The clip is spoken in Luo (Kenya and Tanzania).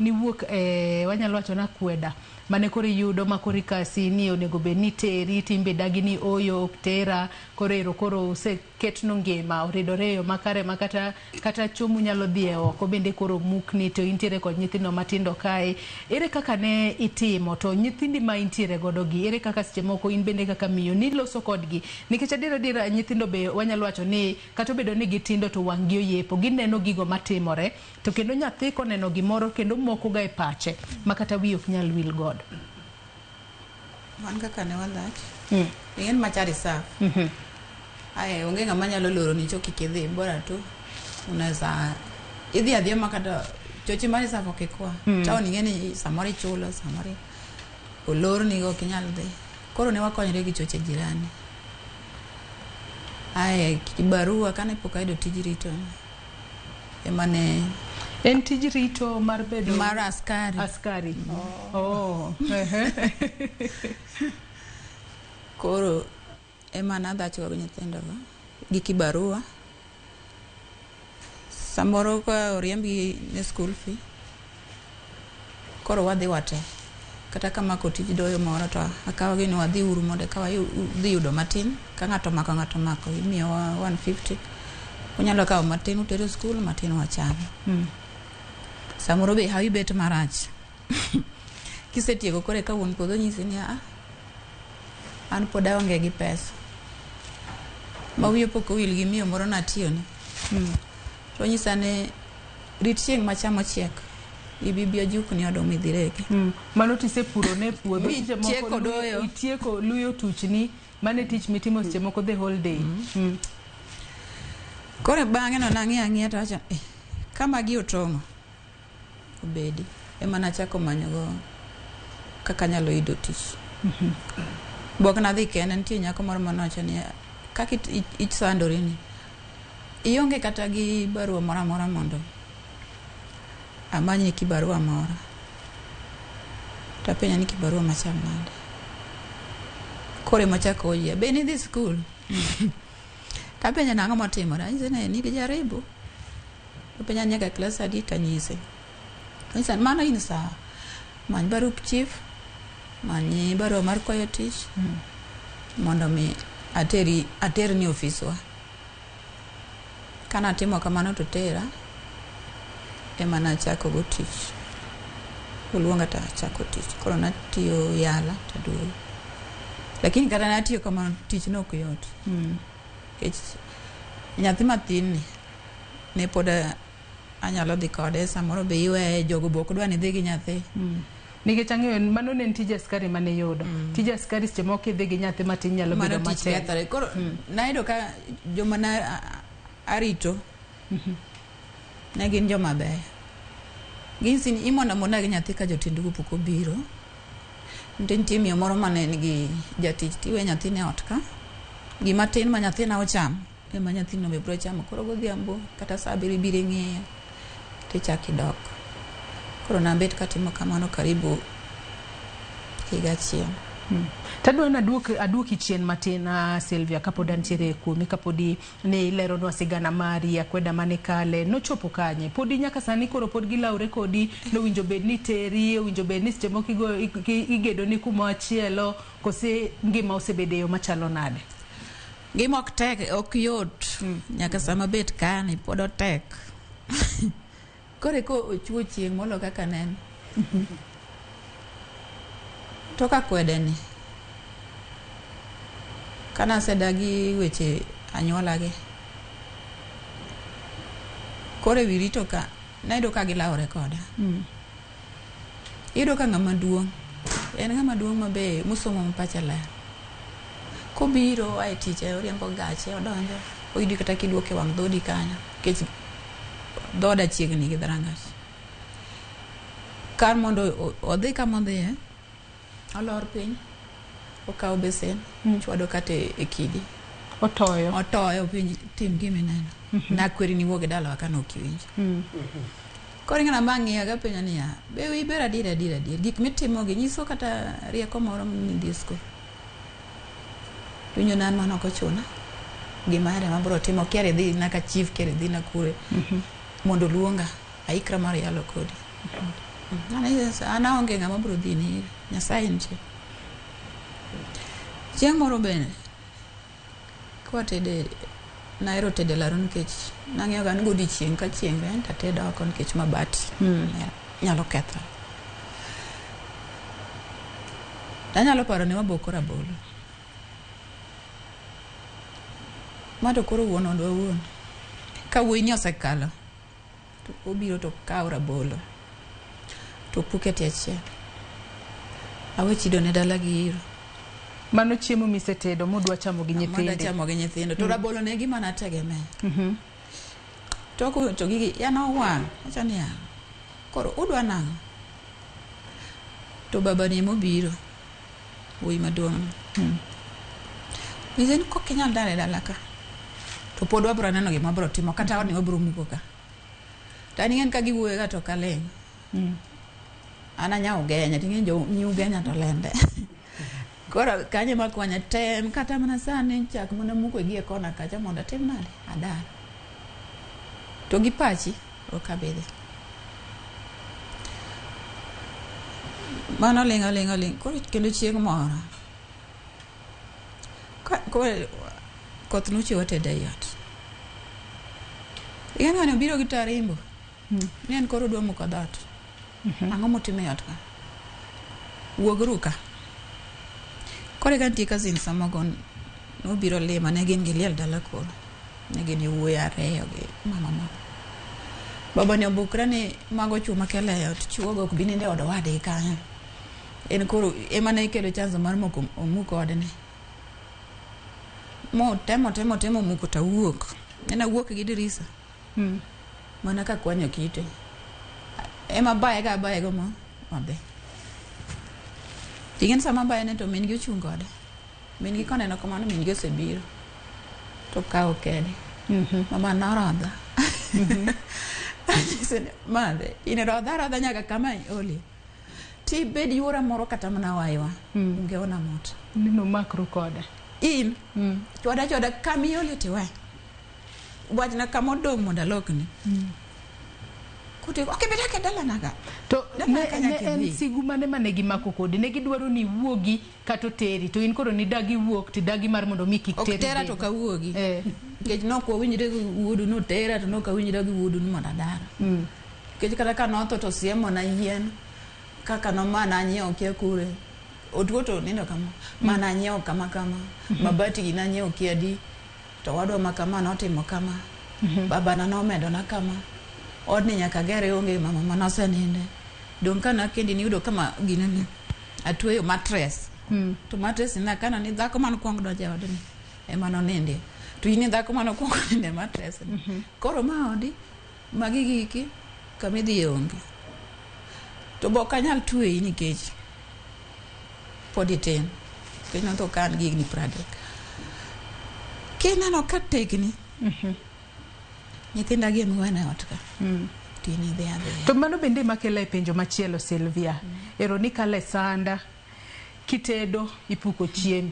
ni wuok wanyalo wacho na kweda mane kori yudo makori kasi ni onego be ni teri timbe dagi ni oyo tera korero koro se ketno ngema oridore yo makare makata chomu nyalo dhie oko bende koro mukni to intiere kod nyithindo matindo kae ere kaka ne itimo to nyithindi ma intiere godo gi ere kaka seche moko in bende kaka miyo ni loso kodgi nikech adira nyithindo be wanyalo wacho ni kata bedo ni gitindo to wang'gi oyepo gineno gigo matimore to kendo nyathi koneno gimoro kendo moko ga e pache makata wiyo ok nyal wil godo wan kaka ne wadach en machari sa ai onge ngama nyalo loro ni choki kidhi bora tu unaweza idhi adhi makata chochi mari sa pokekwa tao ningeni samari chulo samari olor ni go kinyal dhi koro ne wakonyre gi choche jirani ai kibarua kane pokaido tijirito emane en tijirito mar bedo mar askari koro emana dacho go nyithindo gi kibarua samoro ko oriembi ne school fee koro wadhi wate kata kama ko tij doyo moro to akawa gi ni wadhi uru mondo ka dhi yudo matin ka ng'ato mako imiyo 150 unyalo kawo matin utero school matin wachamo samoro be hawi bet marach kisetieko kore ka wuon podho nyisi ni an pod aonge gi pesa ma wiyo poko wil gi miyo moro natiyo ni to nyisane rit chieng' machamo chiek ibibia juk ni odong midhireke mano tise puro ne puodho tieko doyo itieko luyo tuchni mane tich mitimo seche moko the whole day kore bang'e no nang'iya to acha kama gi otongo obedi ema nachako manyogo kaka nyalo yudo tich bok na dhi kene nitie nyako moro manocha ni kaka ich sandori ni ionge kata gi barua mora mondo amanye kibarua moro tapenya ni kibarua machal nade kore machako oye be ni dhi school tapenya nang'o motimore anyise ni gijaribu tapenya nyaka class adi tanyise anyise mano in sawa many barup chief many barua mar kwayo tich mondo mi ateri ni ofiswa kana timo kamano to tera ema nachako go tich uluonga ta chako tich koro natiyo yala taduogo lakini kata natiyo kamano tich no ok yot nyathi mathin ne poda anyalo dhi kode samoro be iweye jogo bok dwa ni dhi gi nyathi nikech ang'eyo mano ne tije askari mane yudo tije askari seche moko idhi gi nyathi matin nyalo bedo matek koro nayudo ka joma na arito ne gin joma beyo ginsin imona mona gi nyathi ka jotindugo pok obiro nitie miyo moro mane nigi jatich tiwe nyathi ne ot ka gima tin ma nyathi na ocham ema nyathino be bro chamo koro godhiambo kata saa bire ng'eyo tichaki dok koro nabet katimo kamano karibu higa achiel tadwa na aduoki chien matin Sylvia kapod antiere kuomi kapodi ne leronwa sigana mari akweda mane kale nochopo kanye podi nyaka sani koro pod gilaure kodi nowinjo bed ni teri owinjo bed ni seche moko igedo ni kuma achielo kose ngima osebede yo machalo nade ngima ok tek ok yot nyaka sama bet kani pod otek kore ko ochuo chieng' molo kaka nen toka kwede ni kana sedagi weche anyuola gi kore wirito ka naido ka gilaure koda ido ka ng'ama duong' en ng'ama duong' mabe musomo mpachala kobiro ai tiche oriembo gache odonjo oyudi kata kiduoke wang' dhodi kanyo kech dhoda chiegni gi Dharangas kar mondo odhi kama odhiye olor piny okawo besen chwado kate e kidi otoyo piny tim gimineno nakweri ni wuoge dalawa kano okiwinjo koro ng'ana mang'iya ga penya niya be wiber adier gik mitimogi nyiso kata rieko moro ni disco winjo nan mano ok ochuna gima ere mabro timo kiare dhi naka chief kiare dhi nakure mondo luonga aikra mar yalo kodi Ana onge ng'ama bro dhi ni Nyasaye nitie. Chieng' moro bende kwa tede naero tede laro nikech nang'eyo ga ni godiochieng' ka chieng' reny ta tedo oko nikech mabati nyalo kethore. Anyalo paro ni waboko rabolo. Mato koro wuon odwa wuon. Ka wuoi ni osekalo to obiro to kawo rabolo to puke tie achiel. Awe chido ne dala gi iro. Mano chiemo misetedo modwa chamo gi nyithinde. Modwa chamo gi nyithinde. To rabolo ne gima nategemea. To gigi yana wang'. Acha ni koro udwa nang'o. To baba ni mobiro. Wuoi maduong'. Mizen ko kinyal dare dala ka. To pod wabro neno gima bro timo kata oni wabro muko ka. Tani ng'en ka giwuoyo ga to kaleng'. Ana nya ugenya ting'en jo nyi ugenya to lende. Koro kanye makwanya tem kata mana sani chak mana muko gie kona kacha mondo tim nade adar. To gi pachi okabede. Mano ling. Koro kendo chieng' moro. Koth nuchwe tede yot. Ing'en ng'ani obiro gi tarimbo. Nien koro dwa muko dot. Ang'o motime yot ka? Wuogru ka. Kore kan tie cousin samogon nobiro lima ne gin gi liel dala koro. Ne gin yowuoyi ariyo gi mama moro. Baba ni obukra ni mago chuma kele yot. Chuogo ok bininde od wadgi kanyo. En koro ema ne ikelo chanzo mar muko odene. Mo temo muko ta wuok. Nena wuok gi dirisa. Mana ka kwanyo kite. Ema baye go mo mabe. Ting'en sama baye ne to min gi ochung kode. Min gi koneno kamano min gi osebiro. To kawo kede. Mama narodha. Madhe, ine rodha nyaka kama oli. Ti bed yura moro kata mana waiwa. Ungeona moto. Nino makru kode. In. Choda kami oli tiwe. Wajna kama odong' mondo alokni. Kuti okibeda ke dala naga. To ne en sigu mane gimako kodi. Ne gidwaro ni wuogi kato teri. To in koro ni dagi wuok ti dagi mar mondo mi kik teri. Ok tera to ka wuogi. Kech nok wawinjre gi wuodu no tera to nok wawinjre gi wuodu no madadara. Kech kata ka notho to siemo na yien. Kaka no mana nyiewo kia kure. Otuo to nindo kama. Mana nyiewo kama. Mabati gina nyiewo kia di. To wadwa makama notimo kama. Baba na nomedo na kama. Odni nyaka gere onge mama manose ninde. Donka na kendi ni udo kama gina ni. Atweyo mattress. To mattress na kana ni dhako manu kwangu doja odni. Ema no ninde. To ini dhako manu kwangu ninde mattress. Koro maodi. Magigi iki. Kamidhi onge. To boka nyal tuwe ini kechi. Podi ten. Kenya to kan gig ni pradek. Kena no katekni. Nyithinda gi mwana otka. Tini dhe adhe. To mano bende makela e penjo machielo Sylvia. Ero ni kale sanda. Kitedo ipuko chiembi.